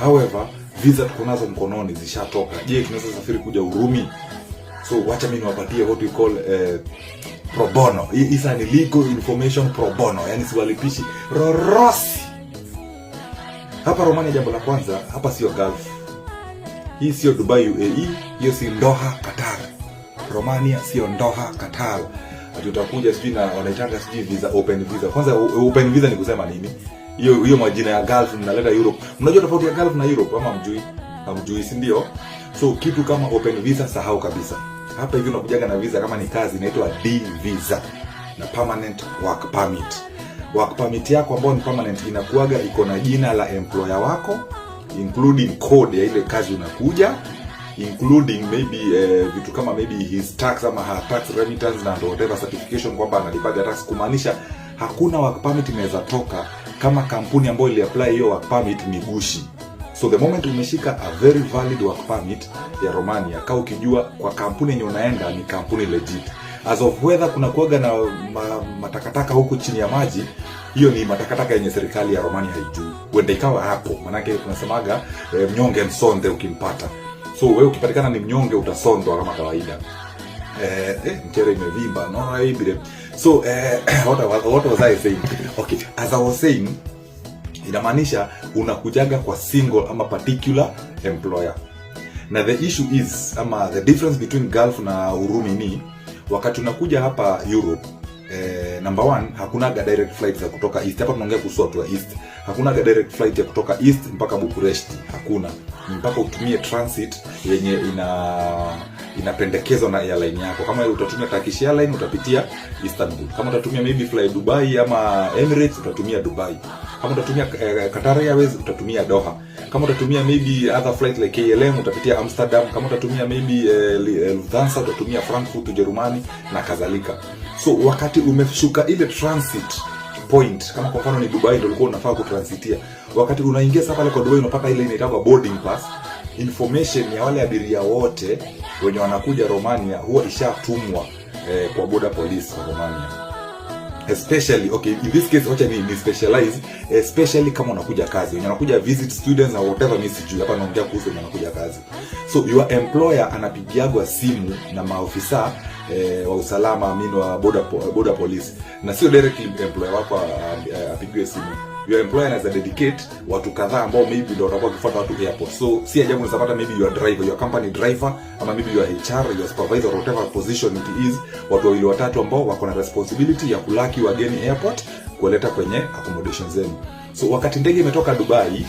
However, visa tuko nazo mkononi zishatoka. Je, tunaweza safiri kuja Urumi? So wacha mimi niwapatie what we call pro bono. Is an illegal information pro bono, yani siwalipishi rorosi. Hapa Romania, jambo la kwanza, hapa sio Gulf. Hii sio Dubai UAE, hiyo si Doha Qatar. Romania sio Doha Qatar. Ati utakuja sijui na wanaitanga sijui visa, open visa. Kwanza open visa ni kusema nini? Hiyo majina ya Gulf mnaleta Europe. Unajua tofauti ya Gulf na Europe ama mjui? Hamjui, si ndio? So kitu kama open visa sahau kabisa. Hapa hivi unakujaga na visa kama ni kazi inaitwa D visa na permanent work permit. Work permit yako ambayo ni permanent inakuaga iko na jina la employer wako, including code ya ile kazi unakuja, including maybe vitu kama maybe his tax ama her tax remittance na whatever certification kwamba analipaga tax, kumaanisha hakuna work permit inaweza toka kama kampuni ambayo ili apply hiyo work permit ni gushi. So the moment umeshika a very valid work permit ya Romania, kaa ukijua kwa kampuni yenye unaenda ni kampuni legit. As of whether kuna kuaga na matakataka huku chini ya maji, hiyo ni matakataka yenye serikali ya Romania haijui. Wende ikawa hapo, manake tunasemaga mnyonge msonde ukimpata. So wewe ukipatikana ni mnyonge utasondwa kama kawaida. Mchere imevimba, no ibire. So what was I saying? Okay, as I was saying, inamaanisha unakujaga kwa single ama particular employer. Na the issue is, ama the difference between Gulf na Urumi ni, wakati unakuja hapa Europe, number one, hakuna direct flight za kutoka East. Hapa tunaongea kuhusu watu wa East. Hakuna direct flight ya kutoka East mpaka Bucharest. Hakuna. Mpaka utumie transit yenye inapendekezwa na airline yako. Kama utatumia Turkish Airlines utapitia Istanbul. Kama utatumia maybe fly Dubai ama Emirates utatumia Dubai. Kama utatumia Qatar Airways utatumia Doha. Kama utatumia maybe other flight like KLM utapitia Amsterdam. Kama utatumia maybe Lufthansa utatumia Frankfurt Ujerumani na kadhalika. So wakati umeshuka ile transit point, kama kwa mfano ni Dubai ndio ulikuwa unafaa kutransitia, wakati unaingia sasa pale kwa Dubai unapata ile inaitwa boarding pass. Information ya wale abiria wote wenye wanakuja Romania huwa ishatumwa kwa border police wa Romania. Especially, okay, in this case wacha ni specialize, especially kama unakuja kazi, wenye wanakuja visit students or whatever, mimi sijui, hapa naongea kuhusu wenye wanakuja kazi. So your employer anapigiagwa simu na maofisa wa usalama, wa border police, na sio directly employer wako apigiwe simu. Your employer anaweza dedicate watu kadhaa ambao maybe ndio watakuwa kufuata watu airport. So si ajabu unapata maybe your driver, your company driver, ama maybe your HR, your supervisor, whatever position it is, watu wawili watatu ambao wako na responsibility ya kulaki wageni airport, kuleta kwenye accommodation zenu. So wakati ndege imetoka Dubai,